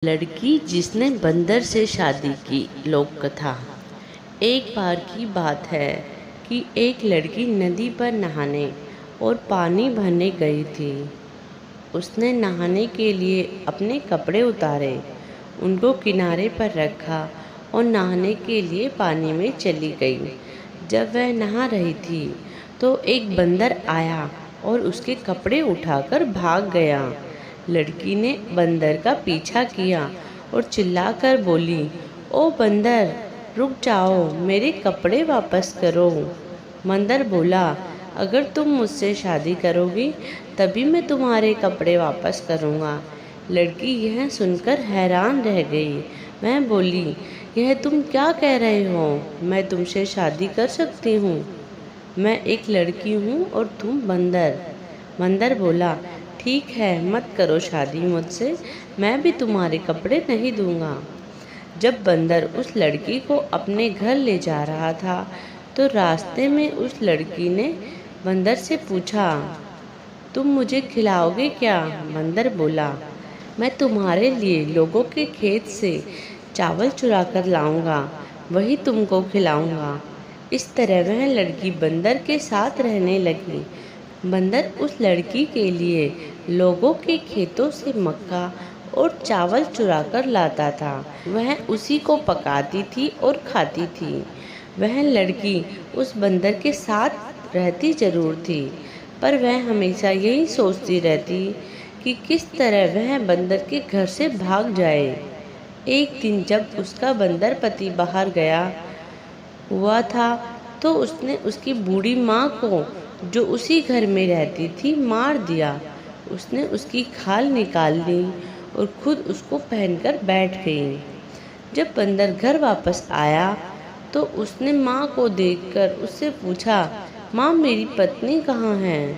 लड़की जिसने बंदर से शादी की। लोक कथा। एक बार की बात है कि एक लड़की नदी पर नहाने और पानी भरने गई थी। उसने नहाने के लिए अपने कपड़े उतारे, उनको किनारे पर रखा और नहाने के लिए पानी में चली गई। जब वह नहा रही थी तो एक बंदर आया और उसके कपड़े उठाकर भाग गया। लड़की ने बंदर का पीछा किया और चिल्लाकर बोली, ओ बंदर, रुक जाओ, मेरे कपड़े वापस करो। बंदर बोला, अगर तुम मुझसे शादी करोगी तभी मैं तुम्हारे कपड़े वापस करूँगा। लड़की यह सुनकर हैरान रह गई। वह बोली, यह तुम क्या कह रहे हो? मैं तुमसे शादी कर सकती हूँ। मैं एक लड़की हूँ और तुम बंदर। बंदर बोला, ठीक है, मत करो शादी मुझसे, मैं भी तुम्हारे कपड़े नहीं दूंगा। जब बंदर उस लड़की को अपने घर ले जा रहा था तो रास्ते में उस लड़की ने बंदर से पूछा, तुम मुझे खिलाओगे क्या? बंदर बोला, मैं तुम्हारे लिए लोगों के खेत से चावल चुरा कर लाऊंगा, वही तुमको खिलाऊंगा। इस तरह वह लड़की बंदर के साथ रहने लगी। बंदर उस लड़की के लिए लोगों के खेतों से मक्का और चावल चुरा कर लाता था। वह उसी को पकाती थी और खाती थी। वह लड़की उस बंदर के साथ रहती जरूर थी, पर वह हमेशा यही सोचती रहती कि किस तरह वह बंदर के घर से भाग जाए। एक दिन जब उसका बंदर पति बाहर गया हुआ था तो उसने उसकी बूढ़ी माँ को, जो उसी घर में रहती थी, मार दिया। उसने उसकी खाल निकाल ली और खुद उसको पहनकर बैठ गई। जब बंदर घर वापस आया तो उसने माँ को देखकर उससे पूछा, माँ, मेरी पत्नी कहाँ है?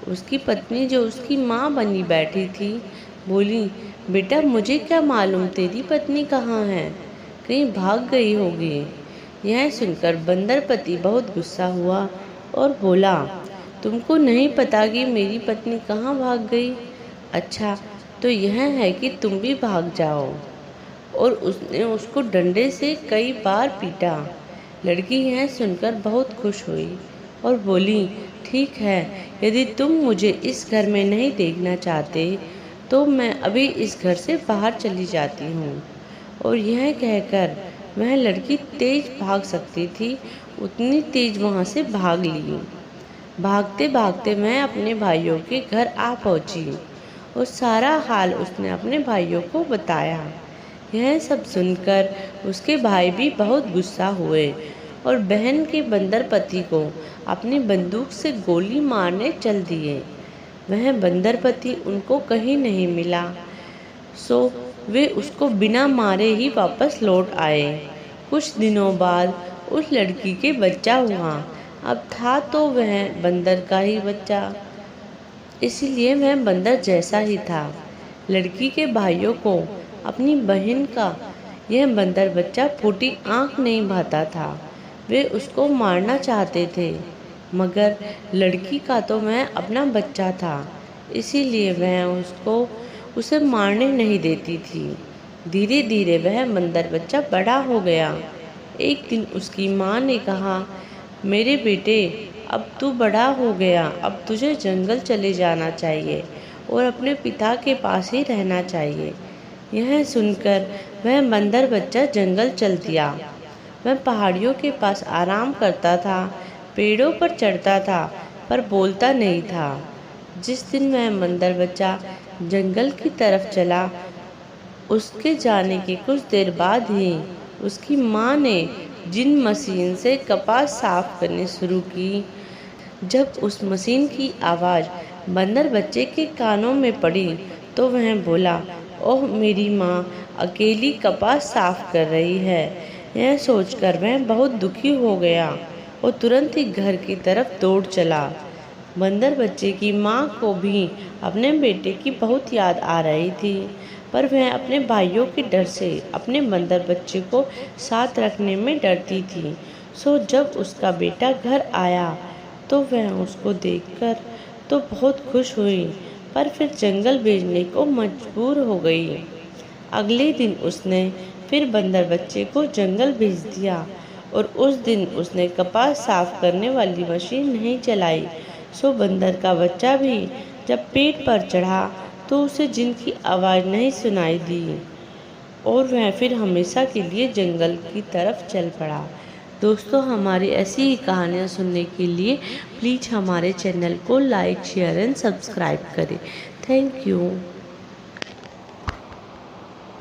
उसकी पत्नी, जो उसकी माँ बनी बैठी थी, बोली, बेटा, मुझे क्या मालूम तेरी पत्नी कहाँ है, कहीं भाग गई होगी। यह सुनकर बंदर पति बहुत गुस्सा हुआ और बोला, तुमको नहीं पता कि मेरी पत्नी कहाँ भाग गई? अच्छा, तो यह है कि तुम भी भाग जाओ। और उसने उसको डंडे से कई बार पीटा। लड़की यह सुनकर बहुत खुश हुई और बोली, ठीक है, यदि तुम मुझे इस घर में नहीं देखना चाहते तो मैं अभी इस घर से बाहर चली जाती हूँ। और यह कहकर वह लड़की तेज भाग सकती थी, उतनी तेज वहाँ से भाग ली। भागते भागते मैं अपने भाइयों के घर आ पहुँची और सारा हाल उसने अपने भाइयों को बताया। यह सब सुनकर उसके भाई भी बहुत गुस्सा हुए और बहन के बंदर पति को अपनी बंदूक से गोली मारने चल दिए। वह बंदर पति उनको कहीं नहीं मिला, सो वे उसको बिना मारे ही वापस लौट आए। कुछ दिनों बाद उस लड़की के बच्चा हुआ। अब था तो वह बंदर का ही बच्चा, इसीलिए वह बंदर जैसा ही था। लड़की के भाइयों को अपनी बहन का यह बंदर बच्चा फूटी आंख नहीं भाता था। वे उसको मारना चाहते थे, मगर लड़की का तो वह अपना बच्चा था, इसीलिए वह उसे मारने नहीं देती थी। धीरे धीरे वह बंदर बच्चा बड़ा हो गया। एक दिन उसकी माँ ने कहा, मेरे बेटे, अब तू बड़ा हो गया, अब तुझे जंगल चले जाना चाहिए और अपने पिता के पास ही रहना चाहिए। यह सुनकर वह बंदर बच्चा जंगल चल दिया। वह पहाड़ियों के पास आराम करता था, पेड़ों पर चढ़ता था, पर बोलता नहीं था। जिस दिन वह बंदर बच्चा जंगल की तरफ चला, उसके जाने के कुछ देर बाद ही उसकी माँ ने जिन मशीन से कपास साफ करनी शुरू की, जब उस मशीन की आवाज़ बंदर बच्चे के कानों में पड़ी तो वह बोला, ओह, मेरी माँ अकेली कपास साफ कर रही है। यह सोचकर वह बहुत दुखी हो गया और तुरंत ही घर की तरफ दौड़ चला। बंदर बच्चे की माँ को भी अपने बेटे की बहुत याद आ रही थी, पर वह अपने भाइयों के डर से अपने बंदर बच्चे को साथ रखने में डरती थी। सो जब उसका बेटा घर आया तो वह उसको देखकर तो बहुत खुश हुई, पर फिर जंगल भेजने को मजबूर हो गई। अगले दिन उसने फिर बंदर बच्चे को जंगल भेज दिया और उस दिन उसने कपास साफ करने वाली मशीन नहीं चलाई। सो बंदर का बच्चा भी जब पेड़ पर चढ़ा तो उसे जिन की आवाज़ नहीं सुनाई दी और वह फिर हमेशा के लिए जंगल की तरफ चल पड़ा। दोस्तों, हमारी ऐसी ही कहानियाँ सुनने के लिए प्लीज़ हमारे चैनल को लाइक, शेयर एंड सब्सक्राइब करें। Thank you.